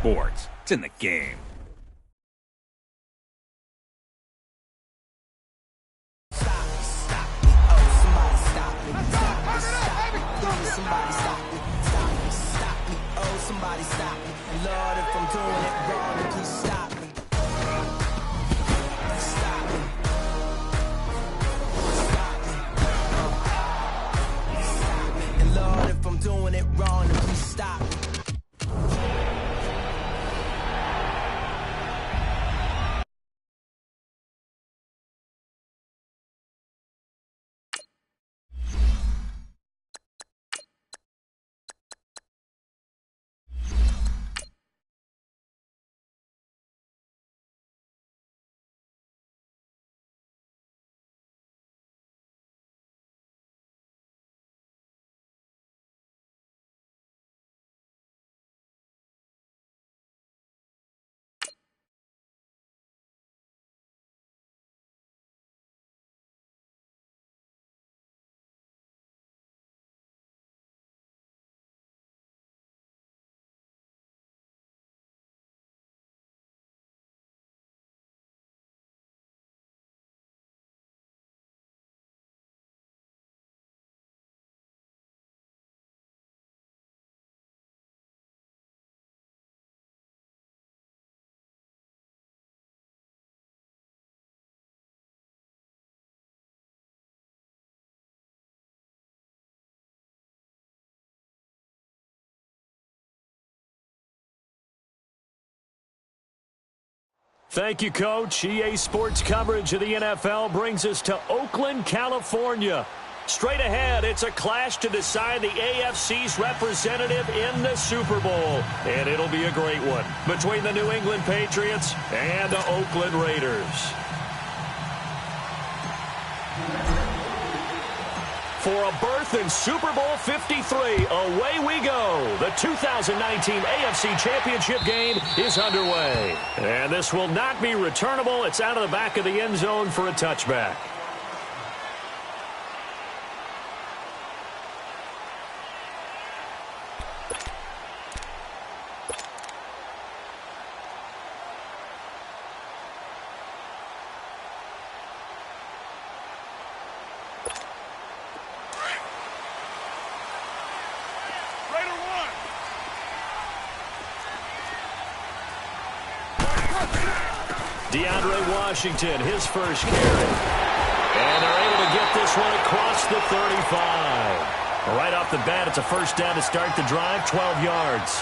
sports. It's in the game. Somebody stop me. Lord, if I'm doing it wrong, please stop me. Stop me. Stop me. And Lord, if I'm doing it wrong, please stop me. Thank you, Coach. EA Sports coverage of the NFL brings us to Oakland, California. Straight ahead, it's a clash to decide the AFC's representative in the Super Bowl. And it'll be a great one between the New England Patriots and the Oakland Raiders. For a berth in Super Bowl 53, away we go. The 2019 AFC Championship game is underway. And this will not be returnable. It's out of the back of the end zone for a touchback. Washington, his first carry. And they're able to get this one across the 35. Right off the bat, it's a first down to start the drive, 12 yards.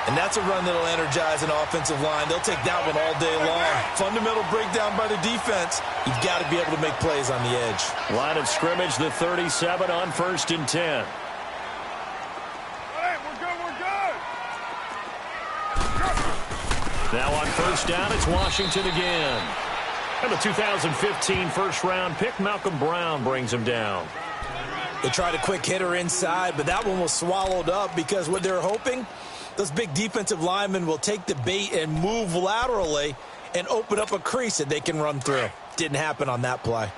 And that's a run that'll energize an offensive line. They'll take that one all day long. Fundamental breakdown by the defense. You've got to be able to make plays on the edge. Line of scrimmage, the 37 on 1st and 10. Now on first down, it's Washington again. And the 2015 first-round pick, Malcolm Brown, brings him down. They tried a quick hitter inside, but that one was swallowed up because what they're hoping, those big defensive linemen will take the bait and move laterally and open up a crease that they can run through. Didn't happen on that play.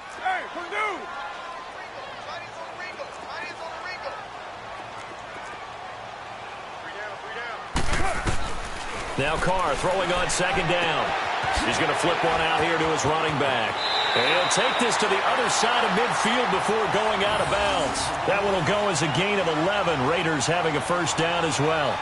Now Carr throwing on second down. He's going to flip one out here to his running back. And he'll take this to the other side of midfield before going out of bounds. That one will go as a gain of 11. Raiders having a first down as well.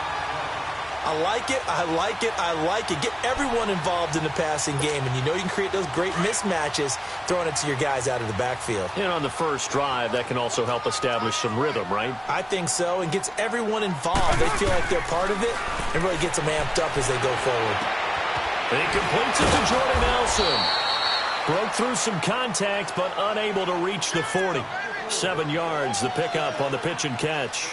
I like it, I like it, I like it. Get everyone involved in the passing game, and you know you can create those great mismatches throwing it to your guys out of the backfield. And on the first drive, that can also help establish some rhythm, right? I think so, and gets everyone involved. They feel like they're part of it, and really gets them amped up as they go forward. He completes it to Jordan Nelson. Broke through some contact, but unable to reach the 40. 7 yards, the pickup on the pitch and catch.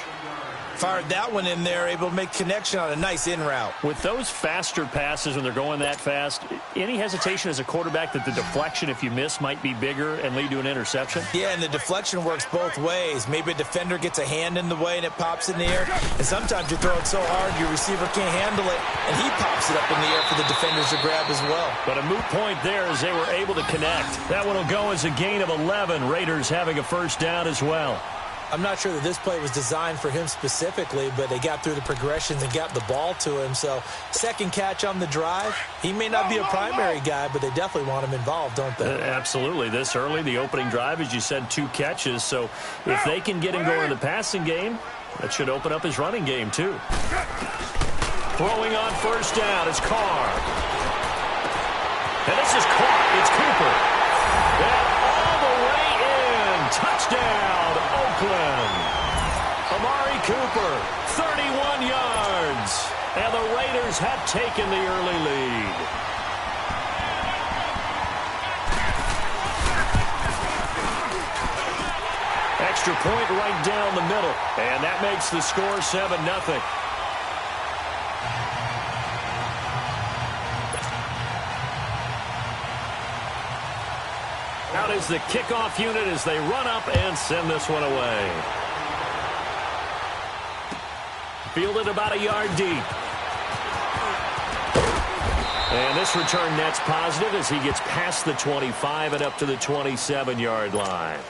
Fired that one in there, able to make connection on a nice in route. With those faster passes when they're going that fast, any hesitation as a quarterback that the deflection, if you miss, might be bigger and lead to an interception? Yeah, and the deflection works both ways. Maybe a defender gets a hand in the way and it pops in the air. And sometimes you throw it so hard your receiver can't handle it, and he pops it up in the air for the defenders to grab as well. But a moot point there as they were able to connect. That one will go as a gain of 11. Raiders having a first down as well. I'm not sure that this play was designed for him specifically, but they got through the progressions and got the ball to him. So second catch on the drive. He may not be a primary guy, but they definitely want him involved, don't they? Absolutely. This early, the opening drive, as you said, 2 catches. So if they can get him going in the passing game, that should open up his running game too. Throwing on first down is Carr. And this is caught. It's Cooper. And all the way in. Touchdown, Oakland. Amari Cooper, 31 yards. And the Raiders have taken the early lead. Extra point right down the middle. And that makes the score 7-0. Out is the kickoff unit as they run up and send this one away. Fielded about a yard deep. And this return net's positive as he gets past the 25 and up to the 27-yard line.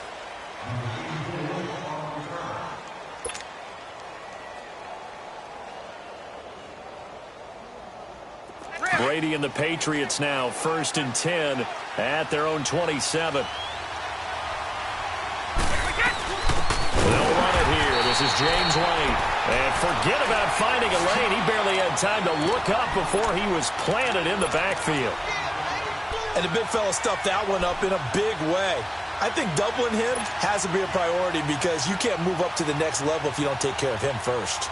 Brady and the Patriots now 1st and 10 at their own 27. They'll run it here. This is James Lane. And forget about finding a lane. He barely had time to look up before he was planted in the backfield. And the big fella stuffed that one up in a big way. I think doubling him has to be a priority because you can't move up to the next level if you don't take care of him first.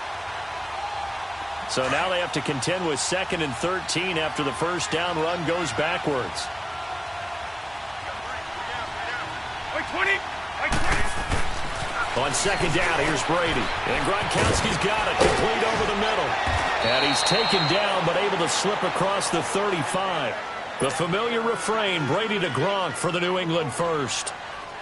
So now they have to contend with 2nd and 13 after the first down run goes backwards. On 2nd down, here's Brady. And Gronkowski's got it, complete over the middle. And he's taken down, but able to slip across the 35. The familiar refrain, Brady to Gronk for the New England first.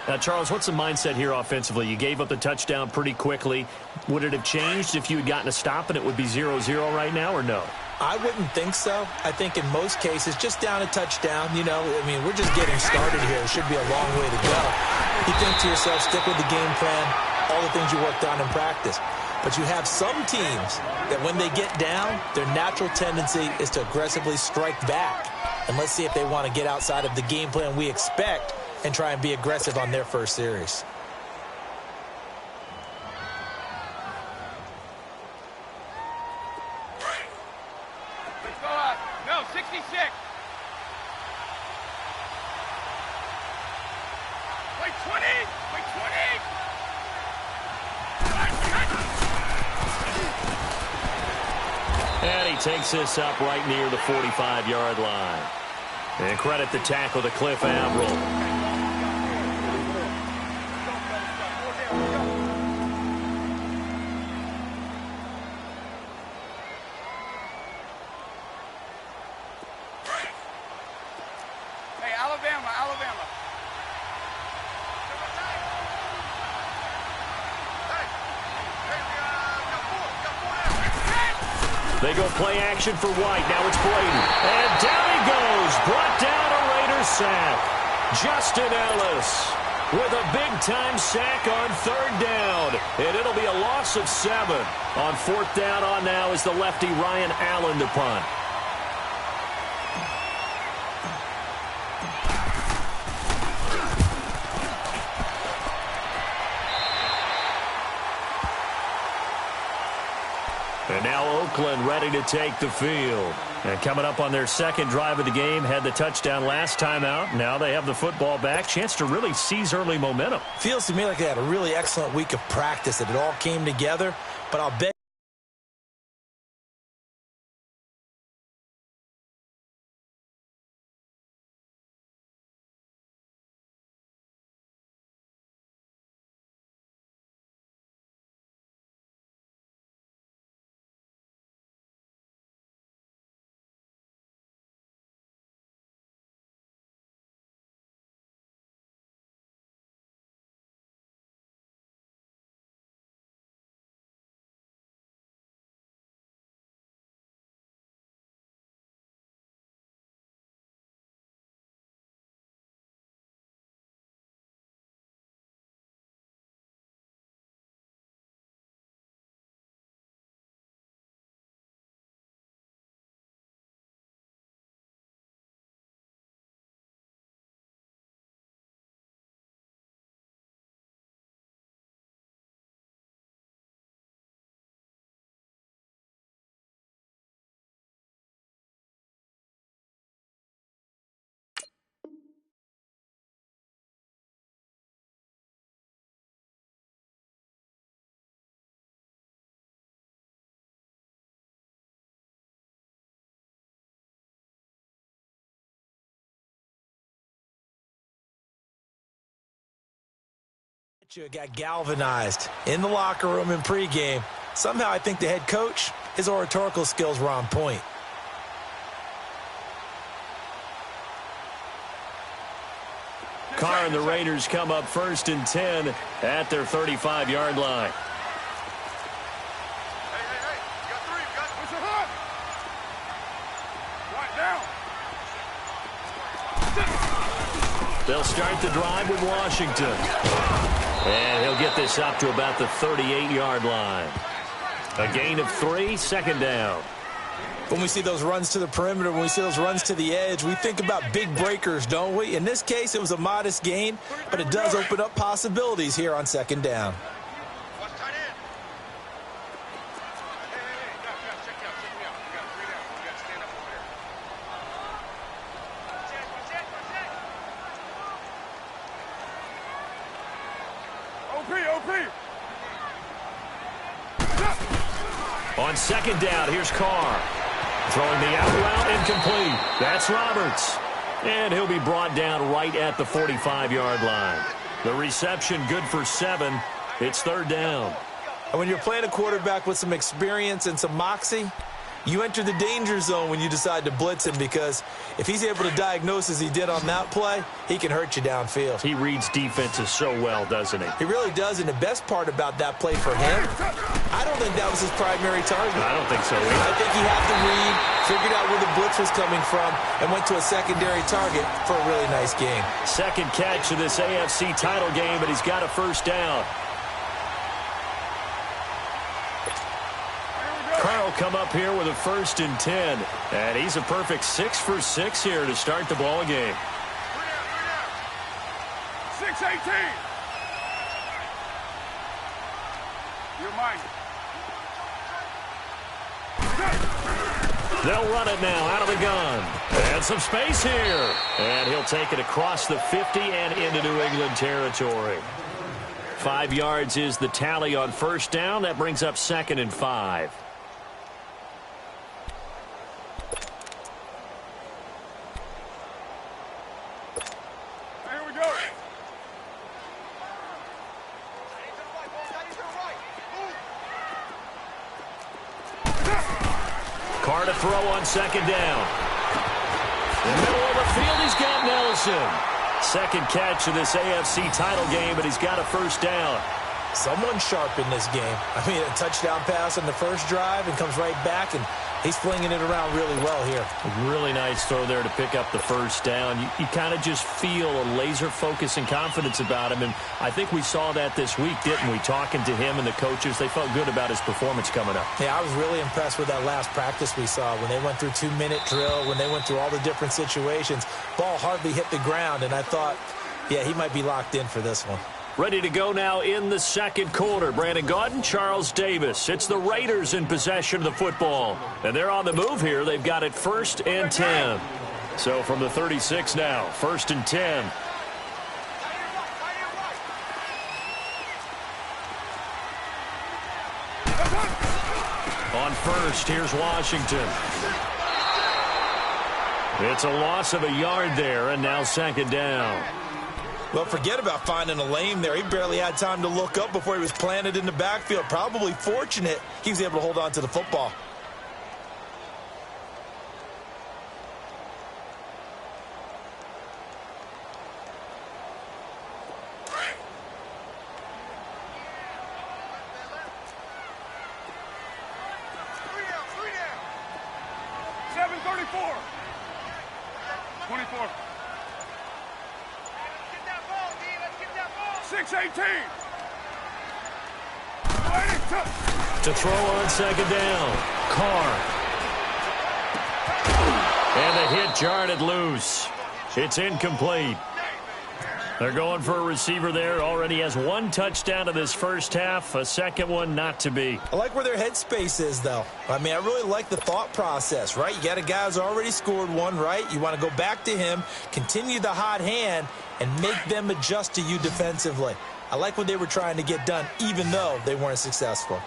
Now, Charles, what's the mindset here offensively? You gave up the touchdown pretty quickly. Would it have changed if you had gotten a stop and it would be 0-0 right now, or no? I wouldn't think so. I think in most cases, just down a touchdown, you know, I mean, we're just getting started here. It should be a long way to go. You think to yourself, stick with the game plan, all the things you worked on in practice. But you have some teams that when they get down, their natural tendency is to aggressively strike back. And let's see if they want to get outside of the game plan we expect and try and be aggressive on their first series. Let's go up. No, 66. Wait, 20. Wait, 20. And he takes this up right near the 45-yard line. And credit the tackle to Cliff Averill. Alabama. They go play action for White. Now it's Brady. And down he goes. Brought down a Raiders sack. Justin Ellis with a big-time sack on 3rd down. And it'll be a loss of 7. On 4th down on now is the lefty Ryan Allen to punt. And now Oakland ready to take the field. And coming up on their 2nd drive of the game, had the touchdown last time out. Now they have the football back. Chance to really seize early momentum. Feels to me like they had a really excellent week of practice, that it all came together. But I'll bet You got galvanized in the locker room in pregame. Somehow I think the head coach, his oratorical skills were on point. Carr and the Raiders come up 1st and 10 at their 35-yard line. Hey, you got 3, you got push your hard. Right down. They'll start the drive with Washington. And he'll get this up to about the 38-yard line. A gain of 3, 2nd down. When we see those runs to the perimeter, when we see those runs to the edge, we think about big breakers, don't we? In this case, it was a modest gain, but it does open up possibilities here on 2nd down. Watch tight end. Hey, guys, check me out. You got 3 down. You got to stand up over there. OP. On 2nd down, here's Carr. Throwing the out route, incomplete. That's Roberts. And he'll be brought down right at the 45-yard line. The reception good for 7. It's 3rd down. And when you're playing a quarterback with some experience and some moxie, you enter the danger zone when you decide to blitz him, because if he's able to diagnose as he did on that play, he can hurt you downfield. He reads defenses so well, doesn't he? He really does, and the best part about that play for him, I don't think that was his primary target. I don't think so either. I think he had the read, figured out where the blitz was coming from, and went to a secondary target for a really nice gain. 2nd catch of this AFC title game, but he's got a 1st down. Carr will come up here with a 1st and 10. And he's a perfect 6 for 6 here to start the ball game. 6-18. You're mine. They'll run it now out of the gun. And some space here. And he'll take it across the 50 and into New England territory. 5 yards is the tally on 1st down. That brings up 2nd and 5. Carr to throw on 2nd down. In the middle of the field, he's got Nelson. 2nd catch of this AFC title game, but he's got a 1st down. Someone sharp in this game. I mean, a touchdown pass on the first drive and comes right back, and he's flinging it around really well here. A really nice throw there to pick up the 1st down. You kind of just feel a laser focus and confidence about him, and I think we saw that this week, didn't we? Talking to him and the coaches, they felt good about his performance coming up. Yeah, I was really impressed with that last practice we saw when they went through 2-minute drill, when they went through all the different situations. Ball hardly hit the ground, and I thought, yeah, he might be locked in for this one. Ready to go now in the 2nd quarter. Brandon Gaudin, Charles Davis. It's the Raiders in possession of the football. And they're on the move here. They've got it 1st and 10. So from the 36 now, 1st and 10. On 1st, here's Washington. It's a loss of a yard there, and now 2nd down. Well, forget about finding a lane there. He barely had time to look up before he was planted in the backfield. Probably fortunate he was able to hold on to the football. Three down. 7:34. 24. 6-18. To throw on 2nd down. Carr. And the hit jarred it loose. It's incomplete. They're going for a receiver there. Already has 1 touchdown in this first half. A 2nd one not to be. I like where their headspace is, though. I mean, I really like the thought process, right? You got a guy who's already scored 1, right? You want to go back to him, continue the hot hand, and make them adjust to you defensively. I like what they were trying to get done, even though they weren't successful.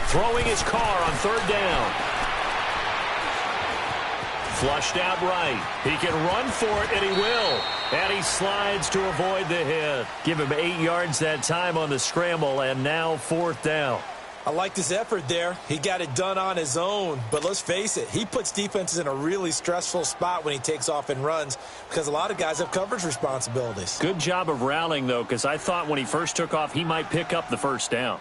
Throwing his Carr on 3rd down. Flushed out right. He can run for it, and he will. And he slides to avoid the hit. Give him 8 yards that time on the scramble, and now 4th down. I liked his effort there. He got it done on his own. But let's face it, he puts defenses in a really stressful spot when he takes off and runs because a lot of guys have coverage responsibilities. Good job of rallying, though, because I thought when he first took off, he might pick up the 1st down.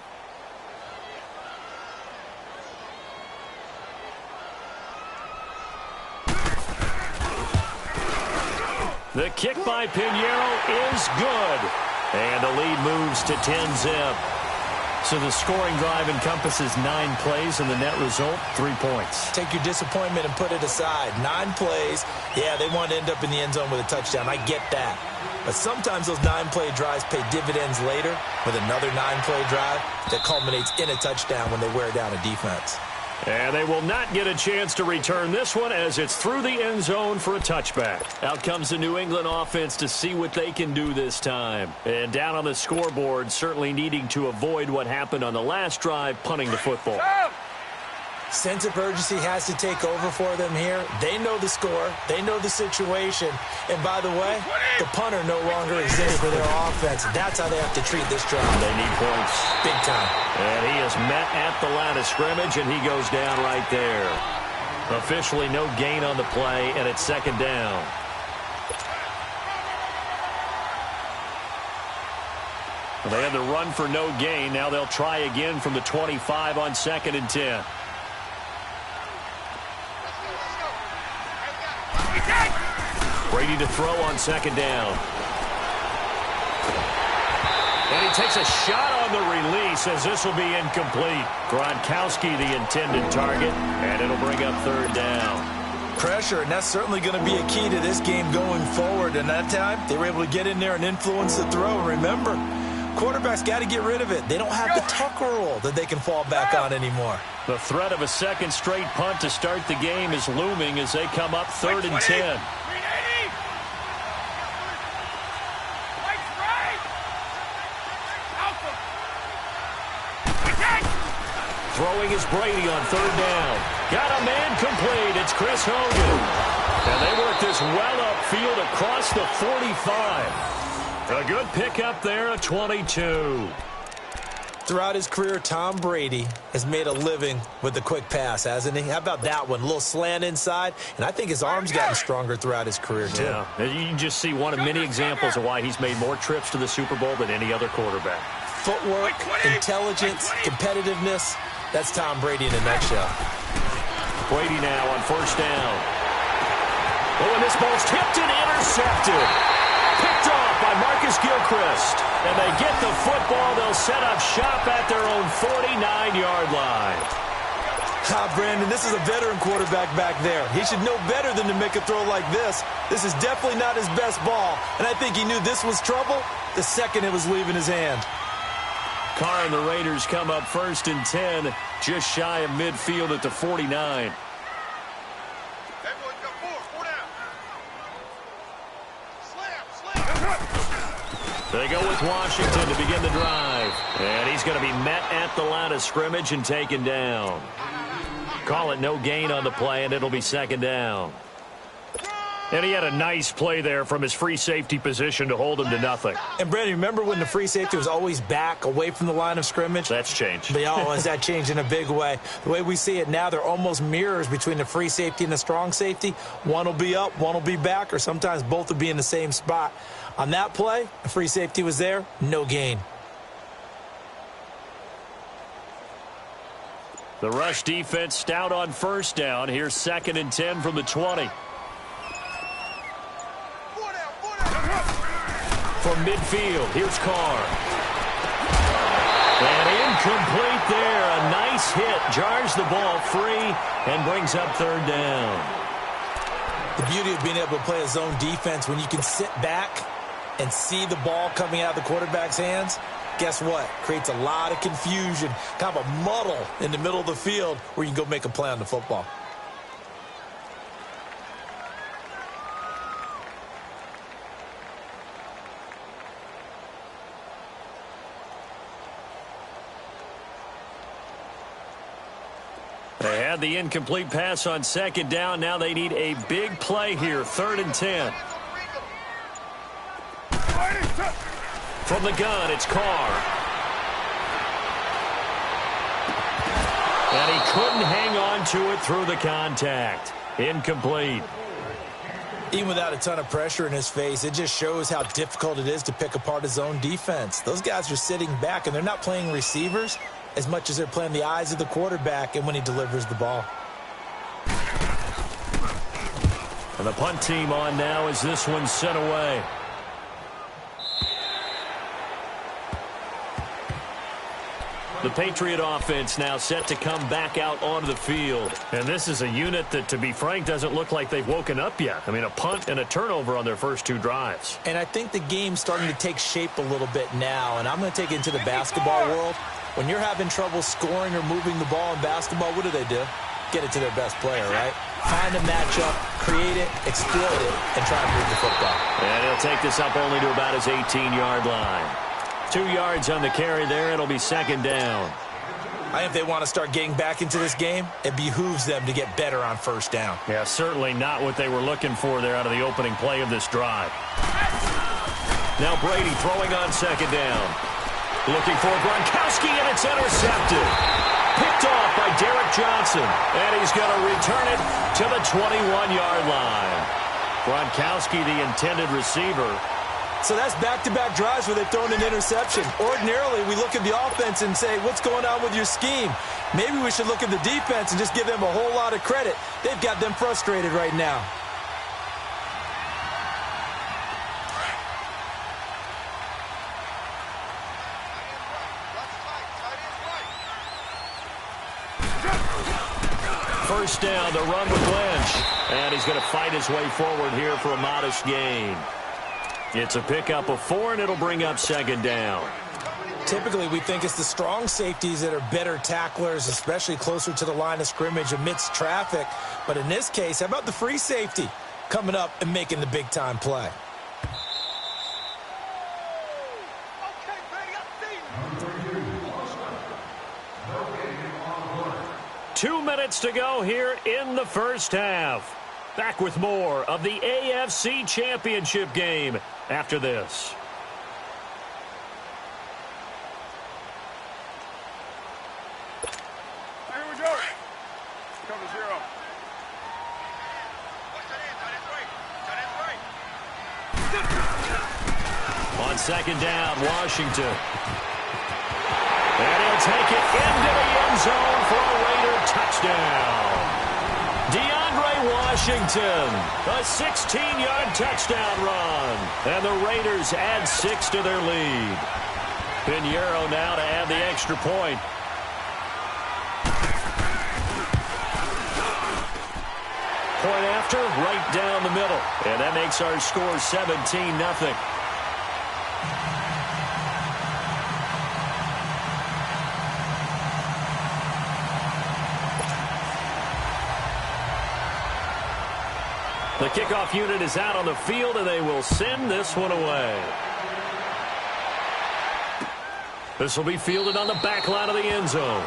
The kick by Pinheiro is good. And the lead moves to 10-zip. So the scoring drive encompasses 9 plays, and the net result, 3 points. Take your disappointment and put it aside. 9 plays. Yeah, they want to end up in the end zone with a touchdown. I get that. But sometimes those 9-play drives pay dividends later with another 9-play drive that culminates in a touchdown when they wear down a defense. And they will not get a chance to return this one as it's through the end zone for a touchback. Out comes the New England offense to see what they can do this time. And down on the scoreboard, certainly needing to avoid what happened on the last drive, punting the football. Sense of urgency has to take over for them here. They know the score. They know the situation. And by the way, the punter no longer exists for their offense. That's how they have to treat this drive. They need points. Big time. And he is met at the line of scrimmage, and he goes down right there. Officially no gain on the play, and it's 2nd down. Well, they had the run for no gain. Now they'll try again from the 25 on 2nd and 10. Brady to throw on 2nd down. And he takes a shot on the release as this will be incomplete. Gronkowski the intended target, and it'll bring up 3rd down. Pressure, and that's certainly going to be a key to this game going forward. And that time, they were able to get in there and influence the throw. Remember, quarterbacks got to get rid of it. They don't have the Tucker rule that they can fall back on anymore. The threat of a 2nd straight punt to start the game is looming as they come up 3rd and 10. Throwing is Brady on 3rd down. Got a man complete. It's Chris Hogan. And they work this well upfield across the 45. A good pickup there at 22. Throughout his career, Tom Brady has made a living with the quick pass, hasn't he? How about that one? A little slant inside, and I think his arm's gotten stronger throughout his career, too. Yeah, you can just see one of many examples of why he's made more trips to the Super Bowl than any other quarterback. Footwork, intelligence, competitiveness. That's Tom Brady in a nutshell. Brady now on 1st down. Oh, and this ball's tipped and intercepted. Picked off by Marcus Gilchrist. And they get the football. They'll set up shop at their own 49-yard line. Brandon, this is a veteran quarterback back there. He should know better than to make a throw like this. This is definitely not his best ball. And I think he knew this was trouble the second it was leaving his hand. Carr and the Raiders come up 1st and 10, just shy of midfield at the 49. They go with Washington to begin the drive. And he's going to be met at the line of scrimmage and taken down. Call it no gain on the play, and it'll be 2nd down. And he had a nice play there from his free safety position to hold him to nothing. And, Brandon, remember when the free safety was always back away from the line of scrimmage? That's changed. But, has that changed in a big way? The way we see it now, they're almost mirrors between the free safety and the strong safety. One will be up, one will be back, or sometimes both will be in the same spot. On that play, the free safety was there, no gain. The rush defense stout on 1st down. Here's 2nd and 10 from the 20. From midfield, here's Carr. And incomplete there. A nice hit. Jars the ball free and brings up 3rd down. The beauty of being able to play a zone defense when you can sit back and see the ball coming out of the quarterback's hands, guess what? Creates a lot of confusion, kind of a muddle in the middle of the field where you can go make a play on the football. They had the incomplete pass on second down. Now they need a big play here, 3rd and 10. From the gun, it's Carr. And he couldn't hang on to it through the contact. Incomplete. Even without a ton of pressure in his face, it just shows how difficult it is to pick apart his own defense. Those guys are sitting back, and they're not playing receivers as much as they're playing the eyes of the quarterback and when he delivers the ball. And the punt team on now as this one's sent away. The Patriot offense now set to come back out onto the field. And this is a unit that, to be frank, doesn't look like they've woken up yet. I mean, a punt and a turnover on their first 2 drives. And I think the game's starting to take shape a little bit now. And I'm going to take it into the basketball world. When you're having trouble scoring or moving the ball in basketball, what do? Get it to their best player, right? Find a matchup, create it, exploit it, and try to move the football. And he'll take this up only to about his 18-yard line. 2 yards on the carry there. It'll be 2nd down. I think if they want to start getting back into this game, it behooves them to get better on 1st down. Yeah, certainly not what they were looking for there out of the opening play of this drive. Now Brady throwing on 2nd down. Looking for Gronkowski, and it's intercepted. Picked off by Derek Johnson, and he's going to return it to the 21-yard line. Gronkowski, the intended receiver. So that's back-to-back drives where they've thrown an interception. Ordinarily, we look at the offense and say, what's going on with your scheme? Maybe we should look at the defense and just give them a whole lot of credit. They've got them frustrated right now. First down, the run with Lynch. And he's going to fight his way forward here for a modest gain. It's a pickup of 4, and it'll bring up 2nd down. Typically, we think it's the strong safeties that are better tacklers, especially closer to the line of scrimmage amidst traffic. But in this case, how about the free safety coming up and making the big-time play? 2 minutes to go here in the first half. Back with more of the AFC Championship game after this. Here we go. Cover 0. On 2nd down, Washington. And he'll take it into the end zone for a Raider touchdown. Washington, a 16-yard touchdown run. And the Raiders add 6 to their lead. Pinheiro now to add the extra point. Point after, right down the middle. And that makes our score 17-0. The kickoff unit is out on the field, and they will send this one away. This will be fielded on the back line of the end zone.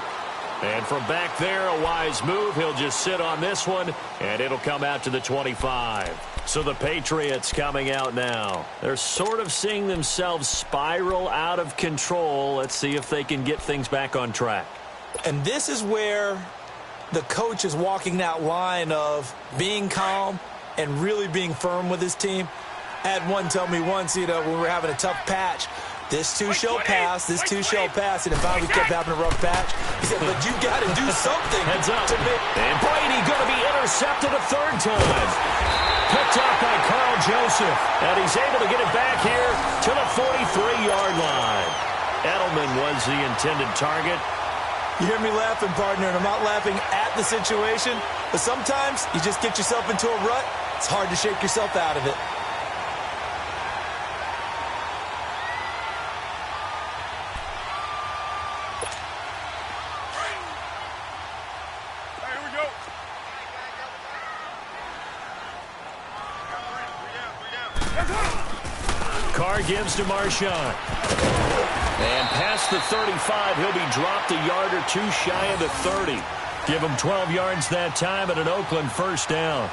And from back there, a wise move. He'll just sit on this one, and it'll come out to the 25. So the Patriots coming out now. They're sort of seeing themselves spiral out of control. Let's see if they can get things back on track. And this is where the coach is walking that line of being calm and really being firm with his team. I had one tell me once, when we were having a tough patch, this too shall pass, this too shall pass. And if I kept having a rough patch, he said, but you got to do something. Heads up. And Brady going to be intercepted a 3rd time. Picked up by Carl Joseph. And he's able to get it back here to the 43-yard line. Edelman was the intended target. You hear me laughing, partner, and I'm not laughing at the situation, but sometimes you just get yourself into a rut. It's hard to shake yourself out of it. Here we go. Carr gives to Marshawn. And past the 35, he'll be dropped a yard or two shy of the 30. Give them 12 yards that time and an Oakland first down.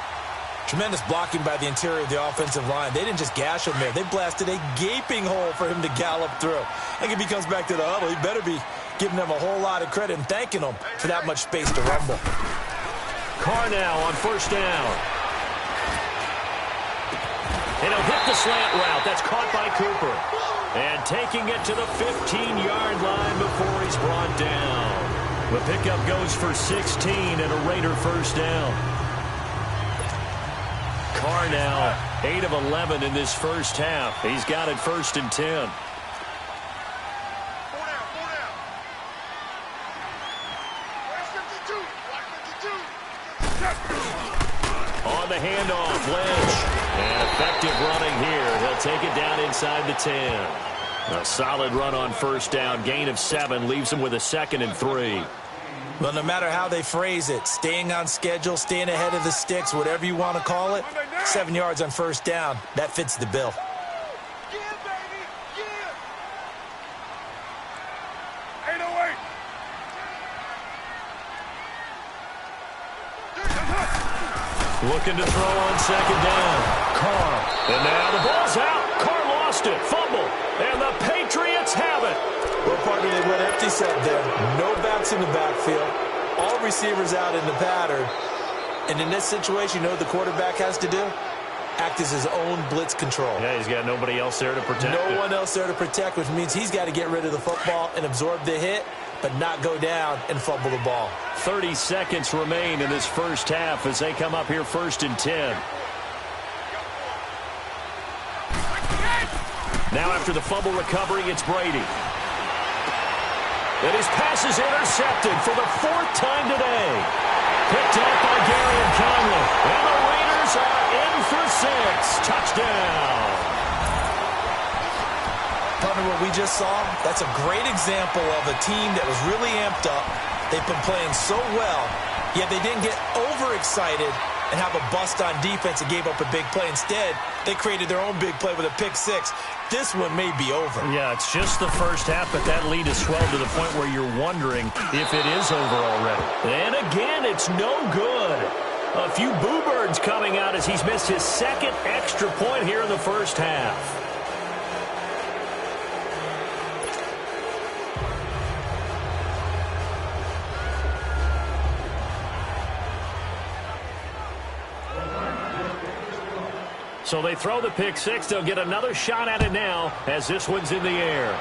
Tremendous blocking by the interior of the offensive line. They didn't just gash him there. They blasted a gaping hole for him to gallop through. I think if he comes back to the huddle, he better be giving them a whole lot of credit and thanking them for that much space to rumble. Carr now on first down. And he'll hit the slant route. That's caught by Cooper. And taking it to the 15-yard line before he's brought down. The pickup goes for 16 and a Raider first down. Carr now 8 of 11 in this first half. He's got it 1st and 10. On the handoff, Lynch. And effective running here. He'll take it down inside the 10. A solid run on first down. Gain of 7 leaves him with a 2nd and 3. Well, no matter how they phrase it, staying on schedule, staying ahead of the sticks, whatever you want to call it, 7 yards on first down, that fits the bill. Looking to throw on second down. Carr. And now the ball's out. Carr lost it. Fumble. And the Patriots have it. Well, partner, they went empty set there. No backs in the backfield. All receivers out in the pattern. And in this situation, you know what the quarterback has to do? Act as his own blitz control. Yeah, he's got nobody else there to protect No one else there to protect, which means he's got to get rid of the football and absorb the hit, but not go down and fumble the ball. 30 seconds remain in this first half as they come up here 1st and 10. Now after the fumble recovery, it's Brady. And his pass is intercepted for the 4th time today. Picked up by Gary and Conley. And the Raiders are in for 6. Touchdown. Partner, what we just saw, that's a great example of a team that was really amped up. They've been playing so well, yet they didn't get overexcited and have a bust on defense and gave up a big play. Instead, they created their own big play with a pick 6. This one may be over. Yeah, it's just the first half, but that lead has swelled to the point where you're wondering if it is over already. And again, it's no good. A few boo birds coming out as he's missed his 2nd extra point here in the first half. So they throw the pick 6. They'll get another shot at it now as this one's in the air.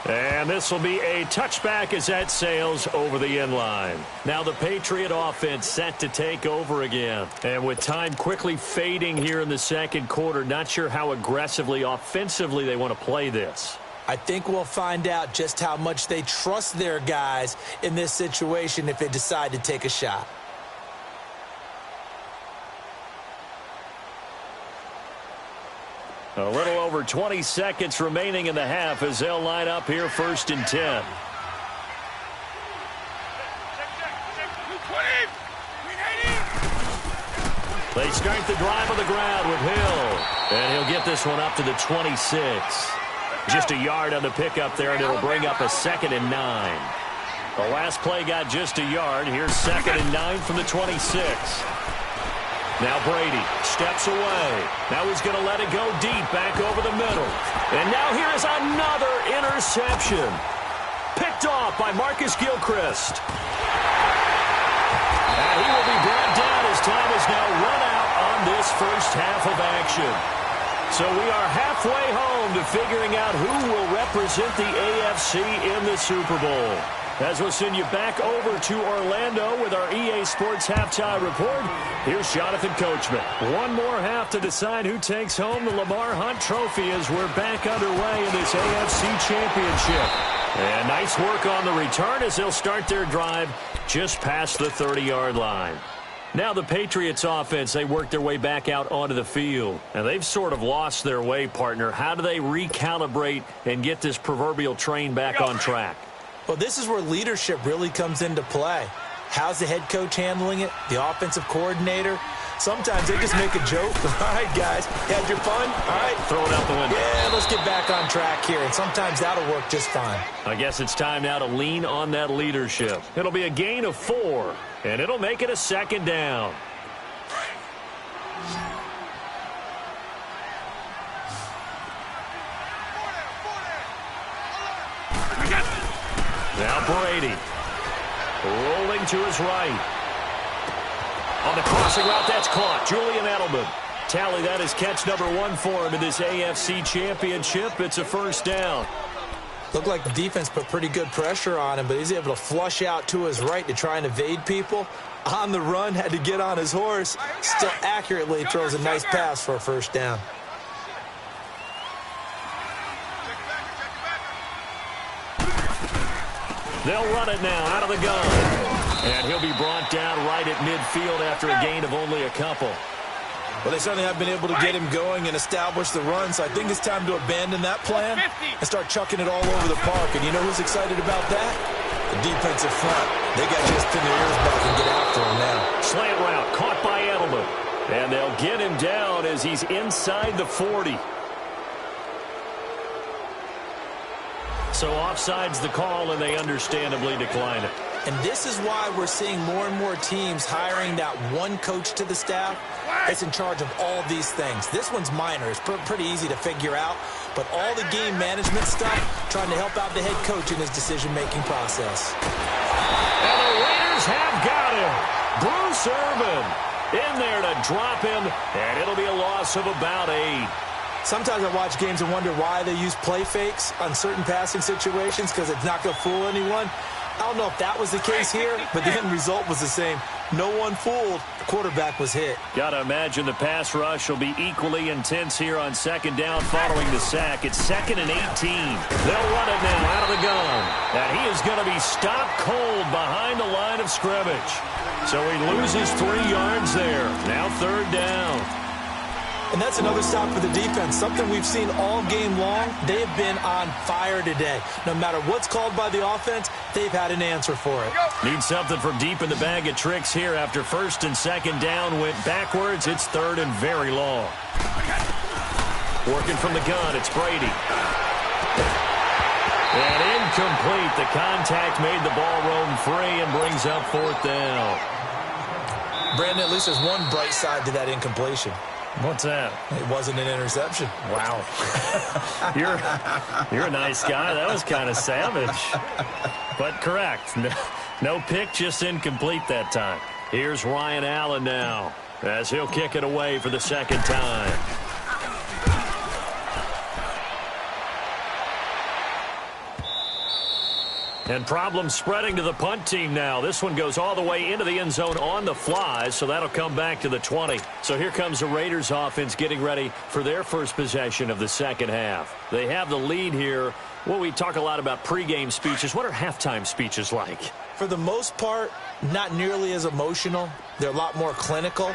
And this will be a touchback as that sails over the end line. Now the Patriot offense set to take over again. And with time quickly fading here in the second quarter, not sure how aggressively, offensively they want to play this. I think we'll find out just how much they trust their guys in this situation if they decide to take a shot. A little over 20 seconds remaining in the half as they'll line up here 1st and 10. They start the drive on the ground with Hill. And he'll get this one up to the 26. Just a yard on the pickup there, and it'll bring up a 2nd and 9. The last play got just a yard. Here's 2nd and 9 from the 26. Now Brady steps away. Now he's going to let it go deep back over the middle. And now here is another interception. Picked off by Marcus Gilchrist. And he will be brought down as time is now run out on this first half of action. So we are halfway home to figuring out who will represent the AFC in the Super Bowl. As we'll send you back over to Orlando with our EA Sports Halftime Report, here's Jonathan Coachman. One more half to decide who takes home the Lamar Hunt Trophy as we're back underway in this AFC Championship. And nice work on the return as they'll start their drive just past the 30-yard line. Now the Patriots offense, they work their way back out onto the field. And they've sort of lost their way, partner. How do they recalibrate and get this proverbial train back on track? Well, this is where leadership really comes into play. How's the head coach handling it? The offensive coordinator? Sometimes they just make a joke. All right, guys, you had your fun? All right. Throw it out the window. Yeah, let's get back on track here, and sometimes that'll work just fine. I guess it's time now to lean on that leadership. It'll be a gain of 4, and it'll make it a second down. Now Brady. Rolling to his right. On the crossing route, that's caught. Julian Edelman. Tally, that is catch number 1 for him in this AFC Championship. It's a first down. Looked like the defense put pretty good pressure on him, but he's able to flush out to his right to try and evade people. On the run, had to get on his horse. Still accurately throws a nice pass for a first down. They'll run it now out of the gun. And he'll be brought down right at midfield after a gain of only a couple. Well, they certainly have been able to get him going and establish the run, so I think it's time to abandon that plan and start chucking it all over the park. And you know who's excited about that? The defensive front. They got just pin their ears back and get after him now. Slant route caught by Edelman. And they'll get him down as he's inside the 40. So offside's the call, and they understandably decline it. And this is why we're seeing more and more teams hiring that one coach to the staff that's in charge of all these things. This one's minor. It's pretty easy to figure out. But all the game management stuff, trying to help out the head coach in his decision-making process. And the Raiders have got him. Bruce Irvin in there to drop him, and it'll be a loss of about 8. Sometimes I watch games and wonder why they use play fakes on certain passing situations because it's not going to fool anyone. I don't know if that was the case here, but the end result was the same. No one fooled. The quarterback was hit. Got to imagine the pass rush will be equally intense here on second down following the sack. It's 2nd and 18. They'll run it now out of the gun. And he is going to be stopped cold behind the line of scrimmage. So he loses 3 yards there. Now 3rd down. And that's another stop for the defense, something we've seen all game long. They have been on fire today. No matter what's called by the offense, they've had an answer for it. Need something from deep in the bag of tricks here after 1st and 2nd down went backwards. It's 3rd and very long. Working from the gun, it's Brady. And incomplete. The contact made the ball roam free and brings up 4th down. Brandon, at least there's one bright side to that incompletion. What's that? It wasn't an interception. Wow. You're a nice guy. That was kind of savage. But correct. No pick, just incomplete that time. Here's Ryan Allen now as he'll kick it away for the 2nd time. And problems spreading to the punt team now. This one goes all the way into the end zone on the fly, so that'll come back to the 20. So here comes the Raiders offense getting ready for their first possession of the second half. They have the lead here. Well, we talk a lot about pregame speeches. What are halftime speeches like? For the most part, not nearly as emotional. They're a lot more clinical.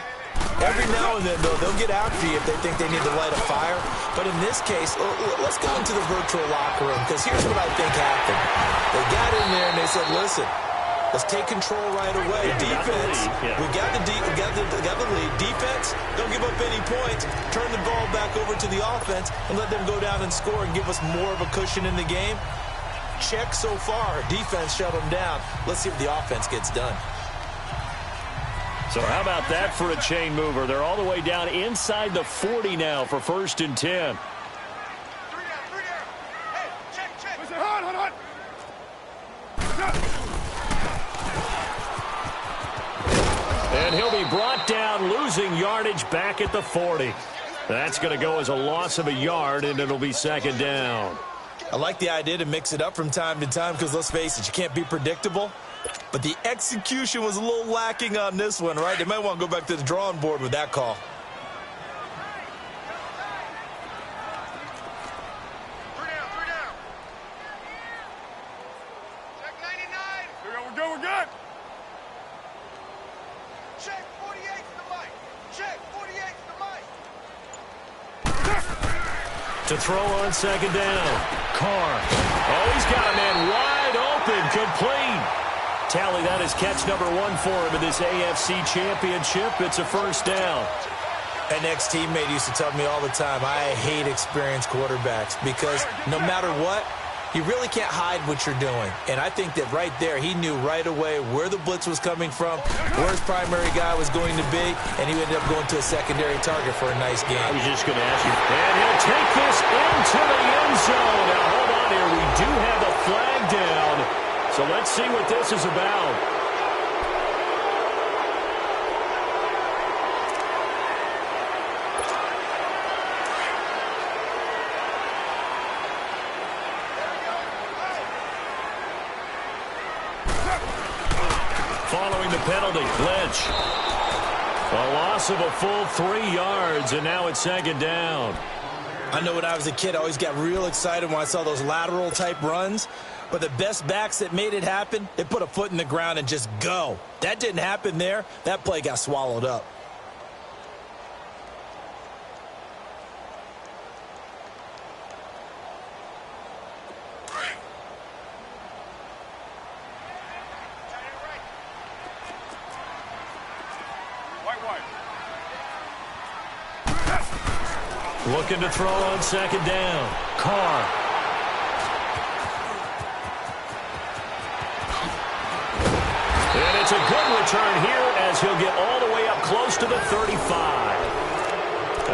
Every now and then, though, they'll get after you if they think they need to light a fire. But in this case, let's go into the virtual locker room, because here's what I think happened. They got in there and they said, listen, let's take control right away. Defense, we got the lead. Defense, don't give up any points. Turn the ball back over to the offense and let them go down and score and give us more of a cushion in the game. Check so far. Defense shut them down. Let's see if the offense gets done. So how about that for a chain mover? They're all the way down inside the 40 now for 1st and 10. 3 down. Hey, check. Listen, hold on. And he'll be brought down, losing yardage back at the 40. That's going to go as a loss of a yard, and it'll be 2nd down. I like the idea to mix it up from time to time because, let's face it, you can't be predictable. But the execution was a little lacking on this one, right? They might want to go back to the drawing board with that call. 3 down. Check 99. We're good. Check 48 to the mic. Check 48 to the mic. To throw on 2nd down. Carr. Oh, he's got a man wide open, complete. Tally that is catch number 1 for him in this AFC Championship. It's a first down. An ex-teammate used to tell me all the time, I hate experienced quarterbacks because no matter what, you really can't hide what you're doing. And I think that right there, he knew right away where the blitz was coming from, where his primary guy was going to be, and he ended up going to a secondary target for a nice game. I was just going to ask you. And he'll take this into the end zone. Now, hold on here. We do have a flag down. So let's see what this is about. Following the penalty, Lynch. A loss of a full 3 yards, and now it's second down. I know when I was a kid, I always got real excited when I saw those lateral-type runs. But the best backs that made it happen, they put a foot in the ground and just go. That didn't happen there. That play got swallowed up. Looking to throw on second down. Carr. And it's a good return here as he'll get all the way up close to the 35.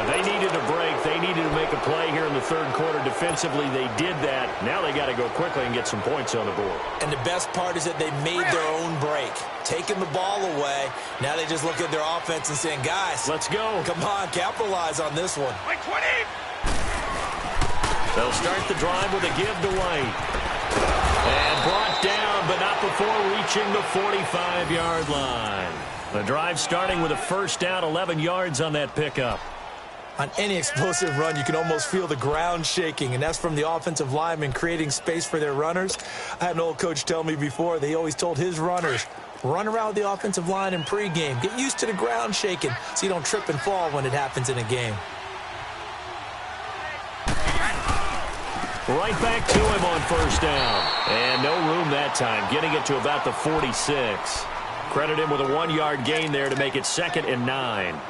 They needed a break. They needed to make a play here in the third quarter. Defensively, they did that. Now they got to go quickly and get some points on the board. And the best part is that they made their own break. Taking the ball away. Now they just look at their offense and saying, guys, let's go. Come on, capitalize on this one. Like 20. They'll start the drive with a give to White. And brought down, but not before reaching the 45-yard line. The drive starting with a first down, 11 yards on that pickup. On any explosive run, you can almost feel the ground shaking, and that's from the offensive linemen creating space for their runners. I had an old coach tell me before, they always told his runners, run around the offensive line in pregame. Get used to the ground shaking so you don't trip and fall when it happens in a game. Right back to him on first down. And no room that time, getting it to about the 46. Credit him with a 1-yard gain there to make it 2nd and 9.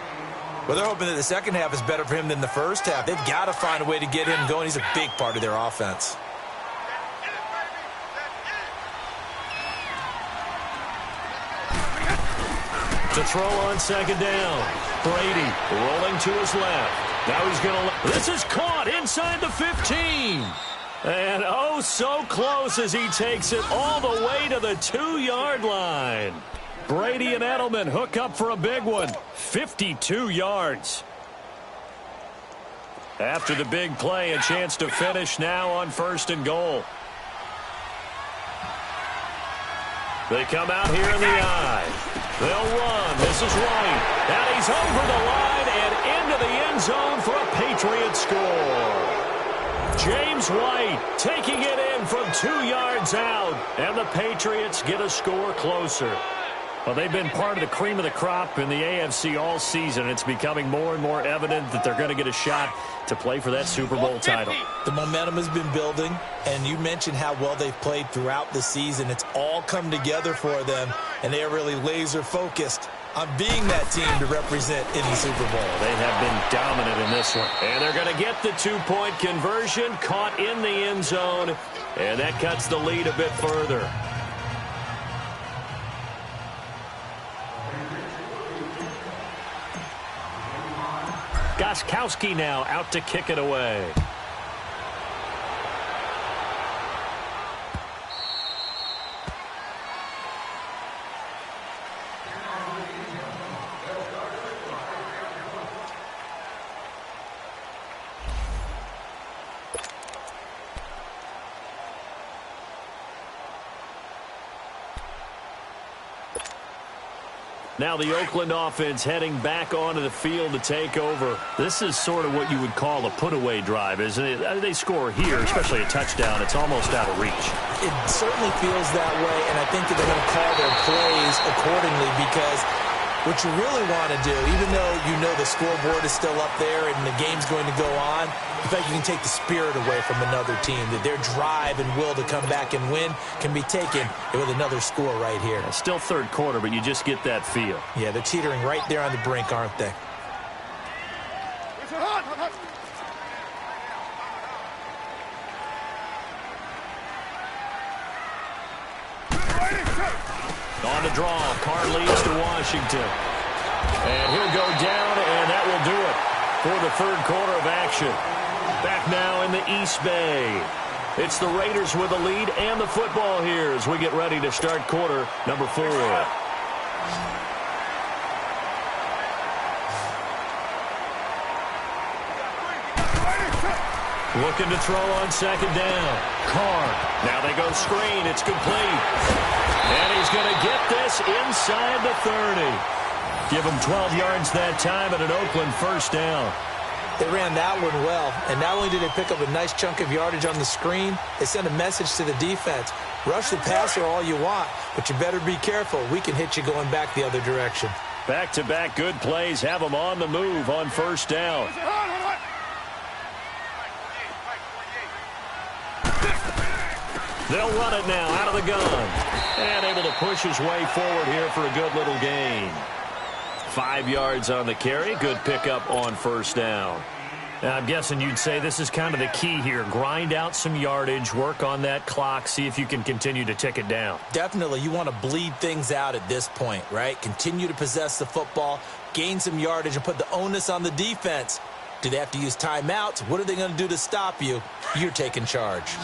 Well, they're hoping that the second half is better for him than the first half. They've got to find a way to get him going. He's a big part of their offense. To throw on second down. Brady rolling to his left. Now he's going to... This is caught inside the 15. And oh, so close as he takes it all the way to the 2-yard line. Brady and Edelman hook up for a big one. 52 yards. After the big play, a chance to finish now on 1st and goal. They come out here in the eye. They'll run. This is White. And he's over the line and into the end zone for a Patriot score. James White taking it in from 2 yards out. And the Patriots get a score closer. Well, they've been part of the cream of the crop in the AFC all season. It's becoming more and more evident that they're going to get a shot to play for that Super Bowl title. The momentum has been building, and you mentioned how well they've played throughout the season. It's all come together for them, and they are really laser-focused on being that team to represent in the Super Bowl. They have been dominant in this one. And they're going to get the 2-point conversion, caught in the end zone, and that cuts the lead a bit further. Gostkowski now out to kick it away. Now the Oakland offense heading back onto the field to take over. This is sort of what you would call a put-away drive, isn't it? They score here, especially a touchdown. It's almost out of reach. It certainly feels that way, and I think that they're going to call their plays accordingly because What you really want to do, even though you know the scoreboard is still up there and the game's going to go on, I think you can take the spirit away from another team, that their drive and will to come back and win can be taken with another score right here. It's still third quarter, but you just get that feel. Yeah, they're teetering right there on the brink, aren't they? On the draw, Carr leads to Washington. And he'll go down, and that will do it for the third quarter of action. Back now in the East Bay. It's the Raiders with the lead and the football here as we get ready to start quarter number 4. Looking to throw on second down. Carr. Now they go screen. It's complete. And he's going to get this inside the 30. Give him 12 yards that time at an Oakland first down. They ran that one well, and not only did they pick up a nice chunk of yardage on the screen, they sent a message to the defense. Rush the passer all you want, but you better be careful. We can hit you going back the other direction. Back-to-back good plays have them on the move on first down. They'll run it now out of the gun. And able to push his way forward here for a good little gain. 5 yards on the carry. Good pickup on first down. Now, I'm guessing you'd say this is kind of the key here. Grind out some yardage, work on that clock, see if you can continue to tick it down. Definitely. You want to bleed things out at this point, right? Continue to possess the football, gain some yardage, and put the onus on the defense. Do they have to use timeouts? What are they going to do to stop you? You're taking charge.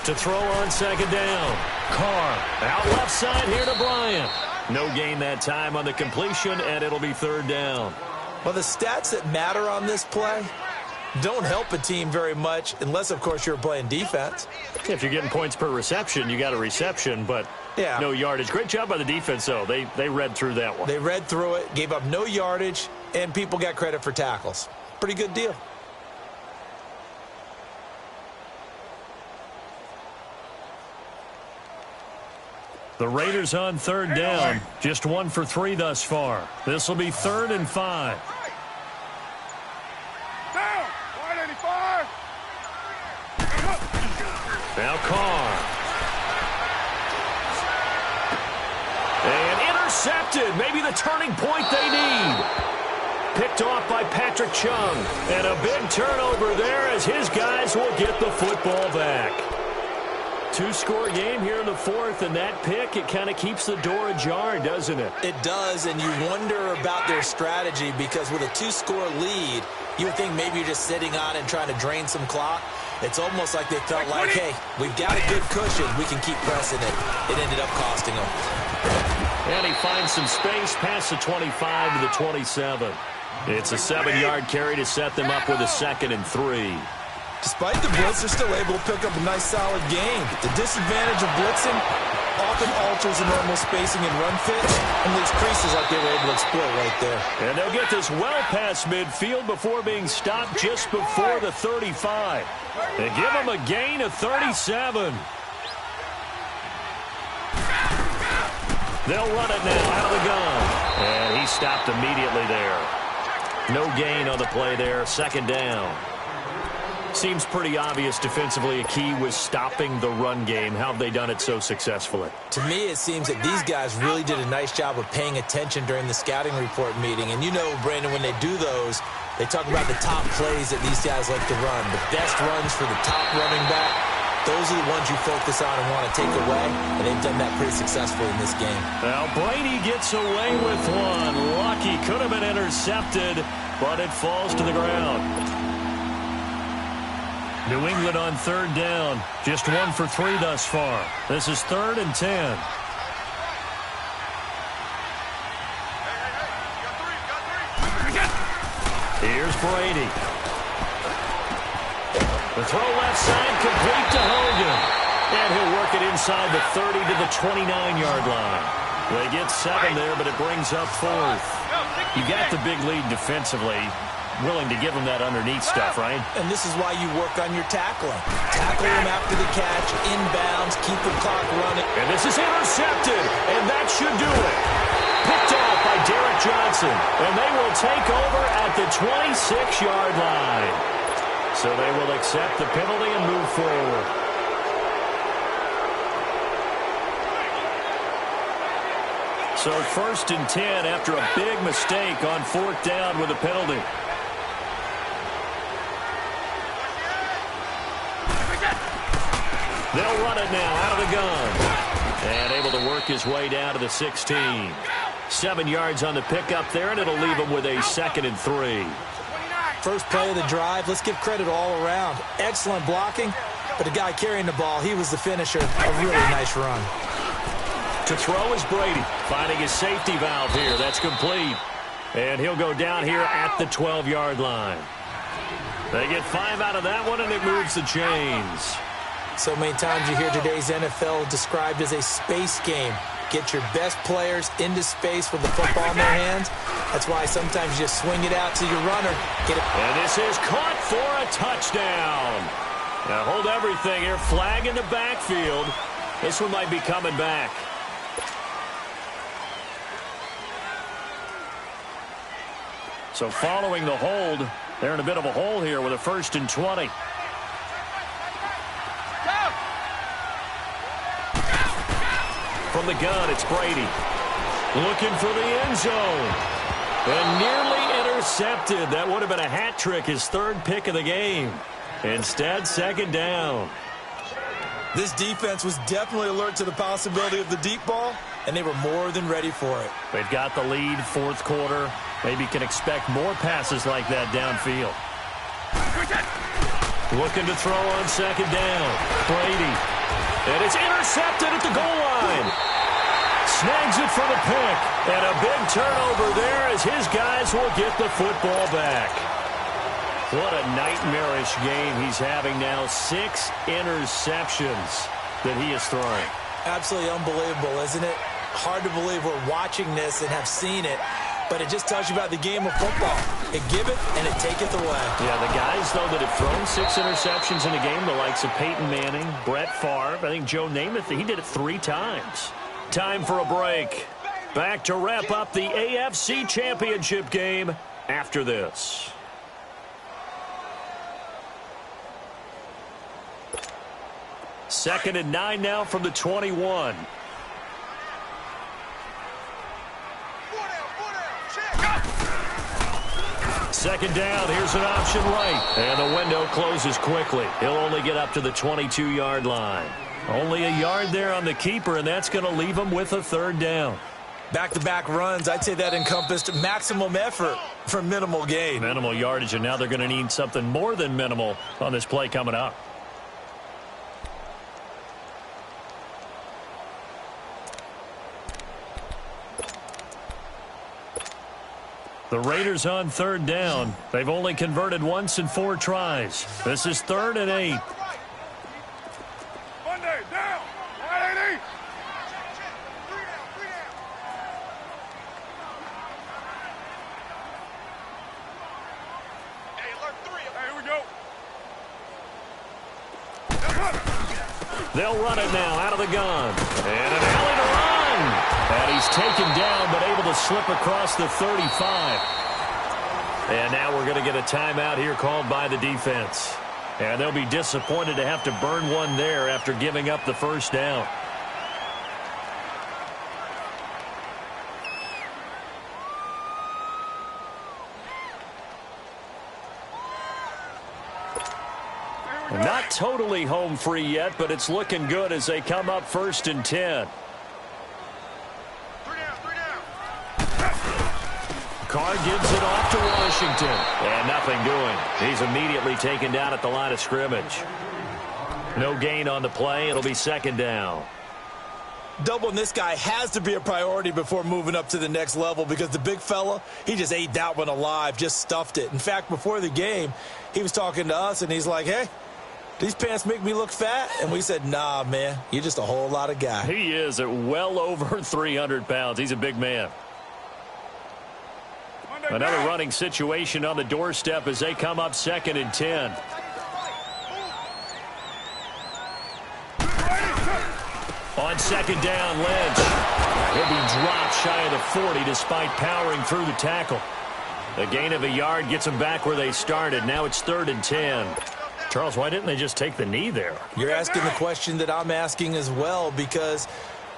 To throw on second down. Carr out left side here to Bryant. No gain that time on the completion, and it'll be third down. Well, the stats that matter on this play don't help a team very much unless, of course, you're playing defense. If you're getting points per reception, you got a reception, but no yardage. Great job by the defense, though. They read through that one. They read through it, gave up no yardage, and people got credit for tackles. Pretty good deal. The Raiders on third down. Just 1 for 3 thus far. This will be 3rd and 5. Down! 185! Now Carr. And intercepted. Maybe the turning point they need. Picked off by Patrick Chung. And a big turnover there as his guys will get the football back. 2-score game here in the 4th, and that pick, it kind of keeps the door ajar, doesn't it? It does, and you wonder about their strategy because with a 2-score lead, you would think maybe you're just sitting on it and trying to drain some clock. It's almost like they felt like, hey, we've got a good cushion. We can keep pressing it. It ended up costing them. And he finds some space past the 25 to the 27. It's a 7-yard carry to set them up with a 2nd and 3. Despite the blitz, they're still able to pick up a nice, solid gain. The disadvantage of blitzing often alters the normal spacing and run fits, and leaves creases like they were able to exploit right there. And they'll get this well past midfield before being stopped just before the 35. They give them a gain of 37. They'll run it now out of the gun. And he stopped immediately there. No gain on the play there. 2nd down. Seems pretty obvious defensively a key was stopping the run game. How have they done it so successfully? To me, it seems that these guys really did a nice job of paying attention during the scouting report meeting. And you know, Brandon, when they do those, they talk about the top plays that these guys like to run. The best runs for the top running back, those are the ones you focus on and want to take away. And they've done that pretty successfully in this game. Now, Brady gets away with one. Lucky, could have been intercepted, but it falls to the ground. New England on 3rd down. Just 1 for 3 thus far. This is 3rd and 10. Here's Brady. The throw left side complete to Hogan. And he'll work it inside the 30 to the 29-yard line. They get 7 there, but it brings up 4th. You got the big lead defensively. willing to give him that underneath stuff, right? And this is why you work on your tackling. Tackle him after the catch, inbounds, keep the clock running. And this is intercepted, and that should do it. Picked off by Derek Johnson, and they will take over at the 26-yard line. So they will accept the penalty and move forward. So 1st and 10 after a big mistake on 4th down with a penalty. They'll run it now out of the gun. And able to work his way down to the 16. 7 yards on the pickup there, and it'll leave him with a 2nd and 3. First play of the drive, let's give credit all around. Excellent blocking, but the guy carrying the ball, he was the finisher. A really nice run. To throw is Brady, finding his safety valve here. That's complete. And he'll go down here at the 12-yard line. They get 5 out of that one, and it moves the chains. So many times you hear today's NFL described as a space game. Get your best players into space with the football in their hands. That's why sometimes you just swing it out to your runner. Get it. And this is caught for a touchdown. Now hold everything here. Flag in the backfield. This one might be coming back. So following the hold, they're in a bit of a hole here with a 1st and 20. From the gun, it's Brady. Looking for the end zone. And nearly intercepted. That would have been a hat trick, his 3rd pick of the game. Instead, 2nd down. This defense was definitely alert to the possibility of the deep ball, and they were more than ready for it. They've got the lead, 4th quarter. Maybe can expect more passes like that downfield. Looking to throw on 2nd down. Brady. And it's intercepted at the goal line. Snags it for the pick. And a big turnover there as his guys will get the football back. What a nightmarish game he's having now. 6 interceptions that he is throwing. Absolutely unbelievable, isn't it? Hard to believe we're watching this and have seen it. But it just tells you about the game of football. It give it, and it taketh away. Yeah, the guys, though, that have thrown 6 interceptions in a game, the likes of Peyton Manning, Brett Favre, I think Joe Namath, he did it 3 times. Time for a break. Back to wrap up the AFC Championship game after this. Second and 9 now from the 21. Second down, here's an option right. And the window closes quickly. He'll only get up to the 22-yard line. Only a yard there on the keeper, and that's going to leave him with a 3rd down. Back-to-back runs, I'd say that encompassed maximum effort for minimal gain. Minimal yardage, and now they're going to need something more than minimal on this play coming up. The Raiders on 3rd down. They've only converted once in 4 tries. This is 3rd and 8. Monday, down. 180. Hey, alert 3. Hey, here we go. They'll run it now out of the gun. And an alley to run. And he's taken down, but able to slip across the 35. And now we're going to get a timeout here called by the defense. And they'll be disappointed to have to burn one there after giving up the 1st down. Not totally home free yet, but it's looking good as they come up 1st and 10. Carr gives it off to Washington. And nothing doing. He's immediately taken down at the line of scrimmage. No gain on the play. It'll be 2nd down. Doubling this guy has to be a priority before moving up to the next level because the big fella, he just ate that one alive, just stuffed it. In fact, before the game, he was talking to us, and he's like, hey, these pants make me look fat? And we said, nah, man, you're just a whole lot of guy. He is at well over 300 pounds. He's a big man. Monday, Another running situation on the doorstep as they come up 2nd and 10. On 2nd down, Lynch. He'll be dropped shy of the 40 despite powering through the tackle. A gain of a yard gets them back where they started. Now it's 3rd and 10. Charles, why didn't they just take the knee there? You're asking the question that I'm asking as well, because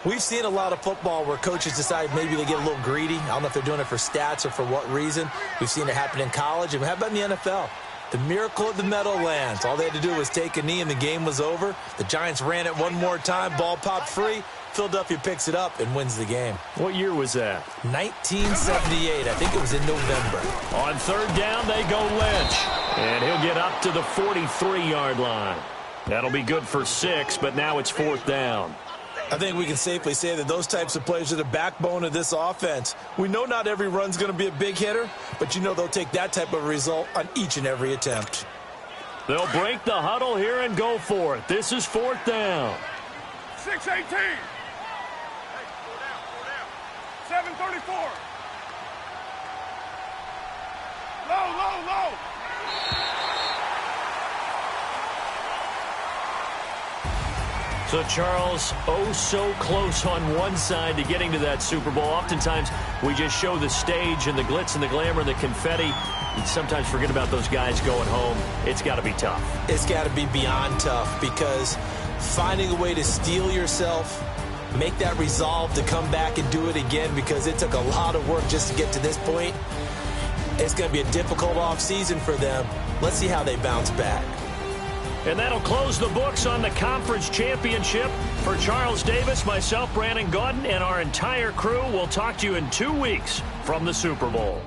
we've seen a lot of football where coaches decide maybe they get a little greedy. I don't know if they're doing it for stats or for what reason. We've seen it happen in college. And how about in the NFL? The miracle of the Meadowlands. All they had to do was take a knee and the game was over. The Giants ran it one more time. Ball popped free. Philadelphia picks it up and wins the game. What year was that? 1978. I think it was in November. On 3rd down, they go Lynch. And he'll get up to the 43-yard line. That'll be good for 6, but now it's 4th down. I think we can safely say that those types of plays are the backbone of this offense. We know not every run's going to be a big hitter, but you know they'll take that type of result on each and every attempt. They'll break the huddle here and go for it. This is 4th down. 6-18. 7-34. Low. So, Charles, oh so close on one side to getting to that Super Bowl. Oftentimes, we just show the stage and the glitz and the glamour and the confetti. We sometimes forget about those guys going home. It's got to be tough. It's got to be beyond tough, because finding a way to steel yourself, make that resolve to come back and do it again, because it took a lot of work just to get to this point. It's going to be a difficult offseason for them. Let's see how they bounce back. And that'll close the books on the conference championship. For Charles Davis, myself, Brandon Gaudin, and our entire crew, we'll talk to you in 2 weeks from the Super Bowl.